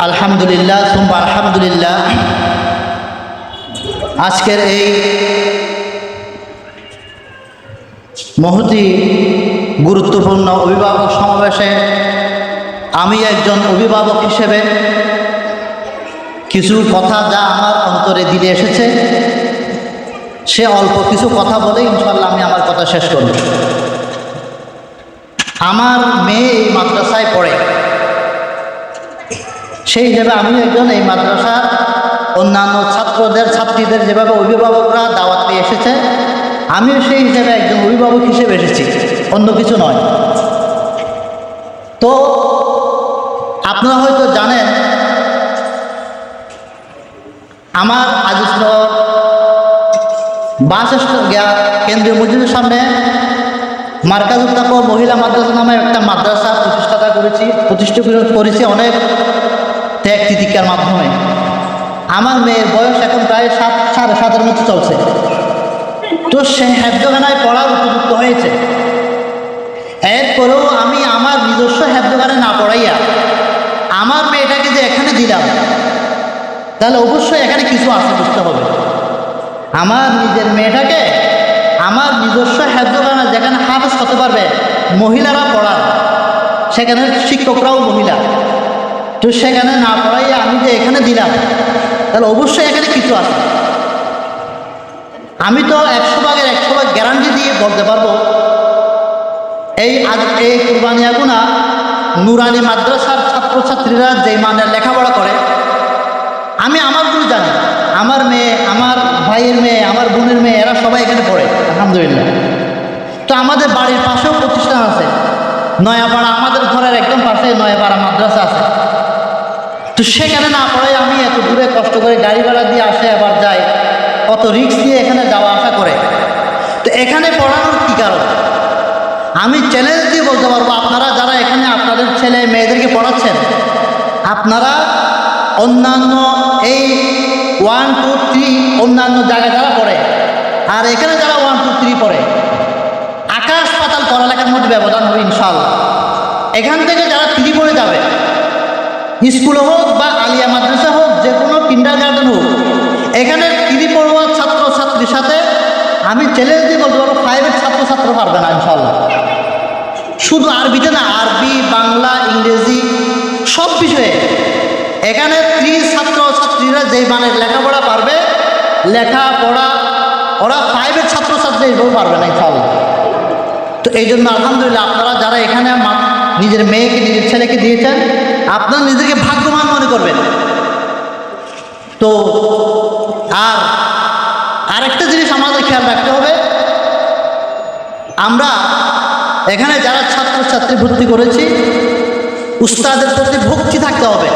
আলহামদুলিল্লাহ সুম্মা আলহামদুলিল্লাহ। আজকের এই মহতি গুরুত্বপূর্ণ অভিভাবক সমাবেশে আমি একজন অভিভাবক হিসেবে কিছু কথা যা আমার অন্তরে দিলে এসেছে সে অল্প কিছু কথা বলে ইনশাআল্লাহ আমি আমার কথা শেষ করব। আমার মেয়ে এই মাদ্রাসায় পড়ে, সেই হিসেবে আমি একজন এই মাদ্রাসার অন্যান্য ছাত্রীদের যেভাবে অভিভাবকরা দাওয়াত পেয়ে এসেছে, আমিও সেই হিসেবে একজন অভিভাবক হিসেবে এসেছি, অন্য কিছু নয়। তো আপনারা হয়তো জানেন আমার আজিজনগর বাস কেন্দ্রীয় মসজিদের সামনে মার্কাজুত তাকওয়া মহিলা মাদ্রাসা নামে একটা মাদ্রাসা প্রতিষ্ঠা করেছি অনেক ত্যাগ তিতিক্ষার মাধ্যমে। আমার মেয়ের বয়স এখন প্রায় 7.5 মতো চলছে। তো সে হেফজখানায় পড়ার উপযুক্ত হয়েছে। এরপরেও আমি আমার নিজস্ব হেফজখানায় না পড়াইয়া আমার মেয়েটাকে যে এখানে দিলাম, তাহলে অবশ্যই এখানে কিছু আছে, বুঝতে হবে। আমার নিজের মেয়েটাকে আমার নিজস্ব হেফজখানা যেখানে হাফেজ হতে পারবে, মহিলারা পড়ার, সেখানে শিক্ষকরাও মহিলা, তো সেখানে না পড়াইয়া আমি যে এখানে দিলাম, তাহলে অবশ্যই এখানে কিছু আছে। আমি তো 100% গ্যারান্টি দিয়ে বলতে পারবো এই কুরবানিয়াগুনা নুরানি মাদ্রাসার ছাত্রছাত্রীরা যে মানের লেখাপড়া করে, আমি আমারগুলো জানি। আমার মেয়ে, আমার ভাইয়ের মেয়ে, আমার বোনের মেয়ে, এরা সবাই এখানে পড়ে আলহামদুলিল্লাহ। তো আমাদের বাড়ির পাশেও প্রতিষ্ঠান আছে, নয়াপাড়া, আমাদের ঘরের একদম পাশে নয়াপাড়া মাদ্রাসা আছে। তো সেখানে না পড়ে আমি এত দূরে কষ্ট করে গাড়ি ভাড়া দিয়ে আসে আবার যাই, কত রিস্ক দিয়ে এখানে যাওয়া আসা করে। তো এখানে পড়ানোর কী কারণ? আমি চ্যালেঞ্জ দিয়ে বলতে পারবো, আপনারা যারা এখানে আপনাদের ছেলে মেয়েদেরকে পড়াচ্ছেন, আপনারা অন্যান্য এই 1, 2, 3 অন্যান্য জায়গায় যারা পড়ে আর এখানে যারা 1, 2, 3 পড়ে, আকাশ পাতাল পড়ালেখার মধ্যে ব্যবধান হবে ইনশাআল্লাহ। এখান থেকে যারা 3 পড়ে যাবে, স্কুলে হোক বা আলিয়া মাদ্রাসা হোক, যে কোনো কিন্ডারগার্টেন হোক, এখানে 3 পড়ুয়া ছাত্রছাত্রীর সাথে আমি চ্যালেঞ্জ দিয়ে বলতে পারবো 5-এর ছাত্র পারবে না ইনশাআল্লাহ। শুধু আরবিতে না, আরবি, বাংলা, ইংরেজি সব বিষয়ে এখানে 3 ছাত্রছাত্রীরা যেই মানের লেখাপড়া পারবে, লেখাপড়া ওরা 5-এর ছাত্রছাত্রী এইভাবে পারবে না ইনশাআল্লাহ। তো এই জন্য আলহামদুলিল্লাহ আপনারা যারা এখানে নিজের মেয়েকে, নিজের ছেলেকে দিয়েছেন, আপনারা নিজেকে ভাগ্যবান মনে করবেন। তো আরেকটা জিনিস আমাদের খেয়াল রাখতে হবে, আমরা এখানে যারা ছাত্রছাত্রী ভর্তি করেছি, উস্তাদের প্রতি ভক্তি থাকতে হবে।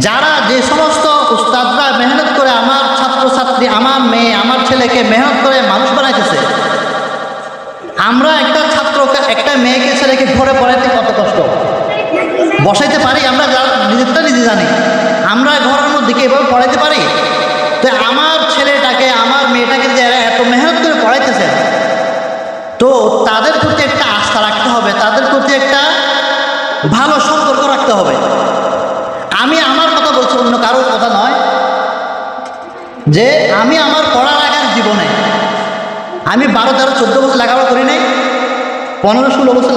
যারা যে সমস্ত উস্তাদরা মেহনত করে আমার ছাত্রছাত্রী, আমার মেয়ে, আমার ছেলেকে মেহনত করে মানুষ বানাইতেছে, আমরা একটা মেয়েকে, ছেলেকে ঘরে পড়াইতে কত কষ্ট বসাইতে পারি, আমরা নিজেরটা নিজে জানি। আমরা ঘরের মধ্যে কি এভাবে পড়াইতে পারি? তো আমার ছেলেটাকে, আমার মেয়েটাকে যে এত মেহনত করে পড়াইতেছেন, তো তাদের প্রতি একটা আস্থা রাখতে হবে, তাদের প্রতি একটা ভালো সম্পর্ক রাখতে হবে। আমি আমার কথা বলছি, অন্য কারোর কথা নয়। যে আমি আমার পড়ালেখার জীবনে আমি 12, 13, 14 বছর লেখাপড়া করি নাই, 15, 16 বছর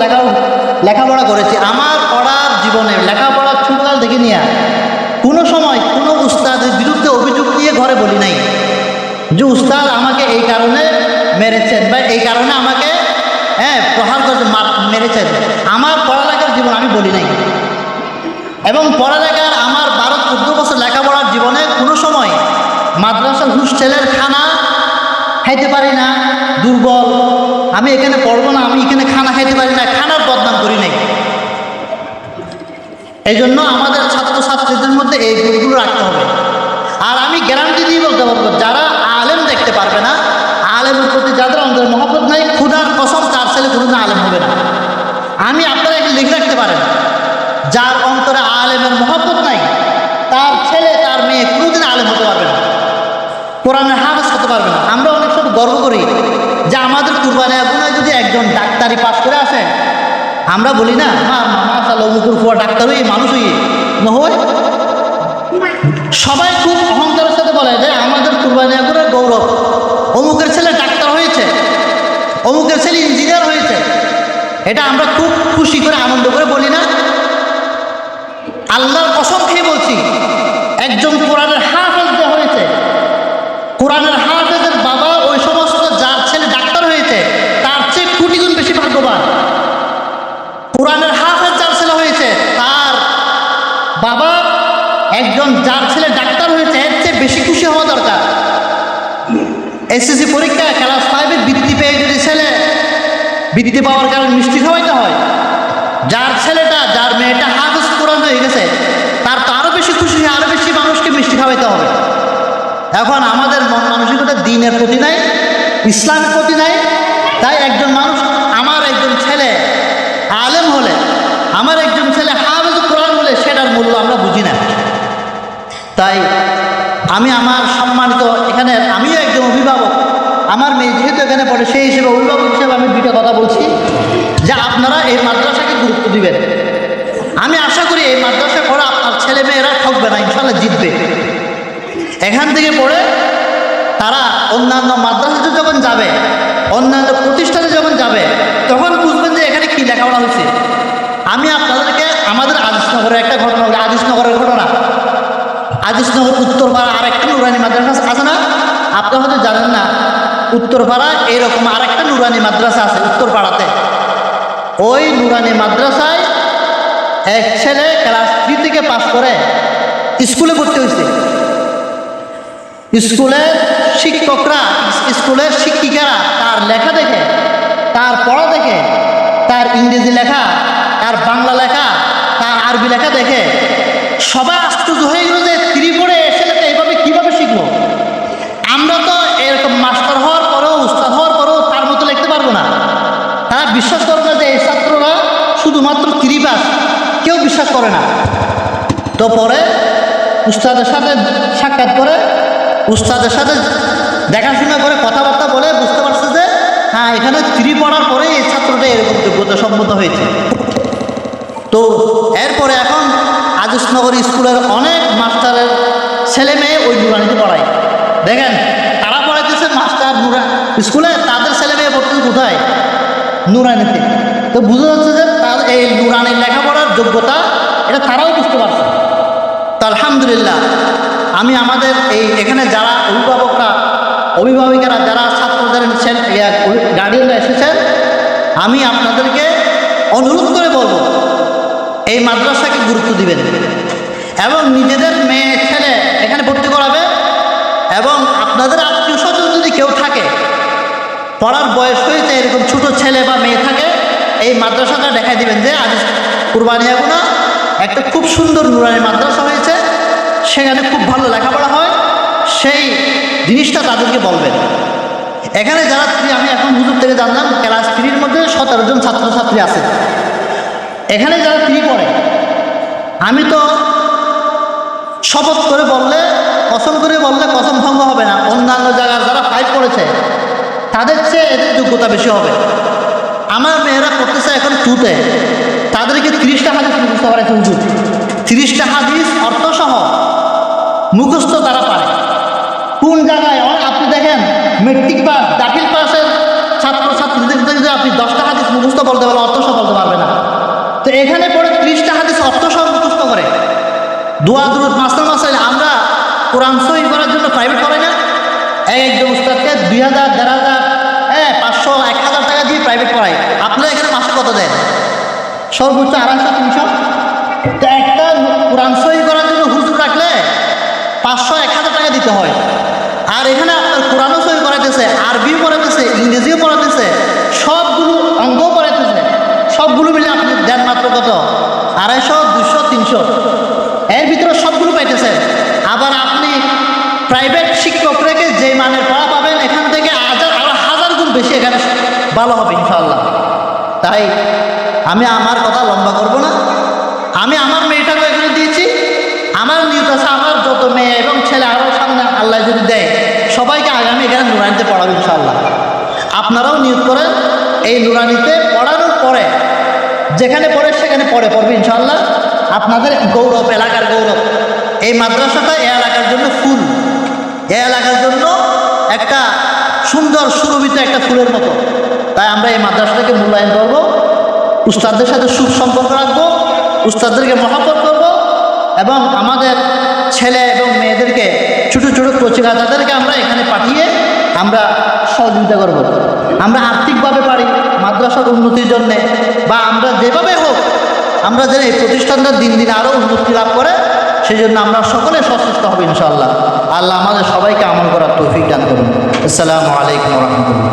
লেখাপড়া করেছি। আমার পড়ার জীবনে লেখাপড়ার ছোটকাল থেকে নিয়ে কোনো সময় কোনো উস্তাদের বিরুদ্ধে অভিযোগ নিয়ে ঘরে বলি নাই যে উস্তাদ আমাকে এই কারণে মেরেছেন বা এই কারণে আমাকে প্রহার করে মেরেছেন। আমার পড়ালেখার জীবন আমি বলি নাই। এবং পড়ালেখার আমার 12, 14 বছর লেখাপড়ার জীবনে কোনো সময় মাদ্রাসার হোস্টেলের খানা খাইতে পারি না, দুর্বল, আমি এখানে পড়বো না, আমি এখানে খানা খাইতে পারি না, খানার বদনাম করি নাই। এই জন্য আমাদের ছাত্রছাত্রীদের মধ্যে এই গুণগুলো রাখতে হবে। আর আমি গ্যারান্টি দিয়ে বলতে পারবো, যারা আলেম দেখতে পারবে না, আলেমের প্রতি যাদের অন্তরে মহব্বত নাই, খুদার কসম তার ছেলে কোনোদিন আলেম হবে না। আপনারা একটু লিখে রাখতে পারেন, যার অন্তরে আলেমের মহব্বত নাই, তার ছেলে, তার মেয়ে কোনোদিন আলেম হতে পারবে না, কোরআনের হাফেজ হতে পারবে না। আমরা অনেক সময় গর্ব করি যে আমাদের কুরবানিয়াগুনায় যদি একজন ডাক্তারি পাস করে আসে, আমরা বলি না মাশাআল্লাহ, মুকুর ফুয়া ডাক্তার হয়ে মানুষ হয়ে নহয়? সবাই খুব অহংকারের সাথে বলে যে আমাদের কুরবানি আগুনের গৌরব, অমুকের ছেলে ডাক্তার হয়েছে, অমুকের ছেলে ইঞ্জিনিয়ার হয়েছে। এটা আমরা খুব খুশি করে আনন্দ করে বলি না? আল্লাহর কসম খেয়ে বলছি, একজন কোরআনের হাফেজ যে হয়েছে, কোরআনের হাফেজের বাবা ওই সমস্ত যার ছেলে ডাক্তার হয়েছে তার চেয়ে কোটি গুণ বেশি ভাগ্যবান। কোরআনের হাফেজ যার ছেলে হয়েছে তার বাবা একজন যার ছেলে ডাক্তার হয়েছে এর চেয়ে বেশি খুশি হওয়া দরকার। এসএসসি পরীক্ষা ক্লাস 5-এর বৃত্তি পেয়ে যদি ছেলে বৃত্তি পাওয়ার কারণে মিষ্টি খাওয়াইতে হয়, যার ছেলেটা যার মেয়েটা হাফেজ কোরআন হয়ে গেছে তার তো আরও বেশি খুশি হয়ে আরও বেশি মানুষকে মিষ্টি খাওয়াইতে হবে। এখন আমাদের মন মানসিকতা দিনের প্রতি নাই, ইসলামের প্রতি নাই। তাই একজন মানুষ, আমার একজন ছেলে আলেম হলে, আমার একজন ছেলে হাফেজ কোরআন হলে সেটার মূল্য আমরা বুঝি না। তাই আমি আমার সম্মানিত এখানে, আমিও একজন অভিভাবক, আমার মেয়ে যেহেতু এখানে পড়ে সেই হিসেবে অভিভাবক হিসেবে আমি দুইটা কথা বলছি যে আপনারা এই মাদ্রাসাকে গুরুত্ব দিবেন। আমি আশা করি এই মাদ্রাসা পড়ে আপনার ছেলে মেয়েরা ঠকবে না, ইনশাল্লাহ জিতবে। এখান থেকে পড়ে তারা অন্যান্য মাদ্রাসাতে যখন যাবে, অন্যান্য প্রতিষ্ঠানে যখন যাবে, তখন বুঝবেন যে এখানে কী লেখাপড়া হয়েছে। আমি আপনাদেরকে আমাদের আজিজনগরের একটা ঘটনা বলি, আজিজনগরের ঘটনা। আজিজনগর উত্তরপাড়া আরেকটা নুরানি মাদ্রাসা আছে না? আপনারা হয়তো জানেন না, উত্তরপাড়া এরকম আরেকটা নুরানি মাদ্রাসা আছে উত্তরপাড়াতে। ওই নুরানি মাদ্রাসায় এক ছেলে ক্লাস 3 থেকে পাস করে স্কুলে ভর্তি হয়েছে। স্কুলের শিক্ষকরা, স্কুলের শিক্ষিকারা তার লেখা দেখে, তার পড়া দেখে, তার ইংরেজি লেখা, তার বাংলা লেখা, তার আরবি লেখা দেখে সবাই আশ্চর্য হয়ে গেল যে 3 পড়ে ছেলেটা এইভাবে কীভাবে শিখলো। আমরা তো এরকম মাস্টার হওয়ার পরেও, উস্তাদ হওয়ার পরেও তার মতো লিখতে পারবো না। তারা বিশ্বাস করে না যে এই ছাত্ররা শুধুমাত্র 3 পাস, কেউ বিশ্বাস করে না। তো পরে উস্তাদের সাথে সাক্ষাৎ করে, উস্তাদের সাথে দেখাশোনা করে, কথাবার্তা বলে বুঝতে পারছে যে হ্যাঁ, এখানে 3 পড়ার পরে এই ছাত্রটা এরকম যোগ্যতা সম্মত হয়েছে। তো এরপরে এখন আজিজনগর স্কুলের অনেক মাস্টারের ছেলে মেয়ে ওই নুরানিতে পড়ায়। দেখেন তারা পড়াইতেছে মাস্টার স্কুলে, তাদের ছেলে মেয়ে পড়তেছে কোথায়? নুরানিতে। তো বুঝা যাচ্ছে যে তার এই নুরানির লেখাপড়ার যোগ্যতা এটা তারাও বুঝতে পারছে। তো আলহামদুলিল্লাহ, আমি আমাদের এই এখানে যারা অভিভাবিকারা যারা ছাত্রদের গার্ডিয়ানরা এসেছেন, আমি আপনাদেরকে অনুরোধ করে বলবো এই মাদ্রাসাকে গুরুত্ব দিবেন এবং নিজেদের মেয়ে ছেলে এখানে ভর্তি করাবে। এবং আপনাদের আত্মীয় স্বজন যদি কেউ থাকে, পড়ার বয়স হয়েছে এরকম ছোট ছেলে বা মেয়ে থাকে, এই মাদ্রাসাটা দেখাই দিবেন যে আজ কুরবানিয়াগুনা একটা খুব সুন্দর নুরানি মাদ্রাসা হয়েছে, সেখানে খুব ভালো লেখাপড়া হয়, সেই জিনিসটা তাদেরকে বলবেন। এখানে যারা আমি এখন হুজুর থেকে জানলাম ক্লাস 3-র মধ্যে 17 জন ছাত্রছাত্রী আছে। এখানে যারা 3 পড়ে, আমি তো শপথ করে বললে, কসম করে বললে কসম ভঙ্গ হবে না, অন্যান্য জায়গার যারা 5 পড়েছে তাদের চেয়ে এদের যোগ্যতা বেশি হবে। আমার মেয়েরা পড়তেছে এখন 2-তে, তাদেরকে 30টা হাদিস মুখস্থ করাইছে হুজুর। 30টা হাদিস অর্থসহ মুখস্থ তারা পারে। কোন জায়গায় আপনি দেখেন মেট্রিক পাস, দাখিল পাসের ছাত্রছাত্রীদের যদি আপনি 10টা হাদিস মুখস্থ বলতে পারবেন, অর্থসহ বলতে পারবে না। তো এখানে পড়ে 30টা হাদিস অর্থসহ মুখস্থ করে। দোয়া দুরুদ মাসাইল আমরা কোরআন সহি করার জন্য প্রাইভেট করে না, একজন উস্তাদকে 2000, 1500, 500, 1000 টাকা দিয়ে প্রাইভেট পড়ায়। আপনারা এখানে মাসে কত দেন? সর্বোচ্চ 250, 300। তো একটা কোরআন সহি করার জন্য হুজুর রাখলে 500, 1000 টাকা দিতে হয়। আর এখানে আপনার কোরআনও সহি করাইতেছে, আরবিও পড়াইতেছে, ইংরেজিও পড়াইতেছে, সবগুলো অঙ্কও পড়াইতেছে। সবগুলো মিলে আপনি দেন মাত্র কত? 250, 200, 300, এর ভিতরে সবগুলো পাইতেছেন। আবার আপনি প্রাইভেট শিক্ষক রেখে যে মানের পড়া পাবেন, এখান থেকে হাজার গুণ বেশি এখানে ভালো হবে ইনশাআল্লাহ। তাই আমি আমার কথা লম্বা করব না, আমি আমার মেয়েটাকে এখানে দিয়েছি। আমার নিয়ত আছে আমার যত মেয়ে এবং ছেলে আরও সামনে আল্লাহ যদি দেয় সবাইকে আগামী এখানে নুরানিতে পড়াবো ইনশাআল্লাহ। আপনারাও নিয়ত করেন এই নুরানিতে পড়ানোর পরে যেখানে পড়ে সেখানে পড়বে ইনশাআল্লাহ। আপনাদের গৌরব এলাকার গৌরব। এই মাদ্রাসাটা এই এলাকার জন্য ফুল, এই এলাকার জন্য একটা সুন্দর সুরভিত একটা ফুলের মতো। তাই আমরা এই মাদ্রাসাটাকে মূল্যায়ন করব, উস্তাদদের সাথে সুসম্পর্ক রাখবো, উস্তাদদেরকে মহব্বত করব, এবং আমাদের ছেলে এবং মেয়েদেরকে ছোটো ছোটো কোচিং তাদেরকে আমরা এখানে পাঠিয়ে আমরা সহযোগিতা করব। আমরা আর্থিকভাবে পারি মাদ্রাসার উন্নতির জন্যে, বা আমরা যেভাবে হোক আমরা যেন এই প্রতিষ্ঠানটা দিন দিন আরও উন্নতি লাভ করে, সেই জন্য আমরা সকলে সচেষ্ট হব ইনশাআল্লাহ। আল্লাহ আমাদের সবাইকে আমল করার তৌফিক দান করুন। আসসালামু আলাইকুম ওয়া রাহমাতুল্লাহ।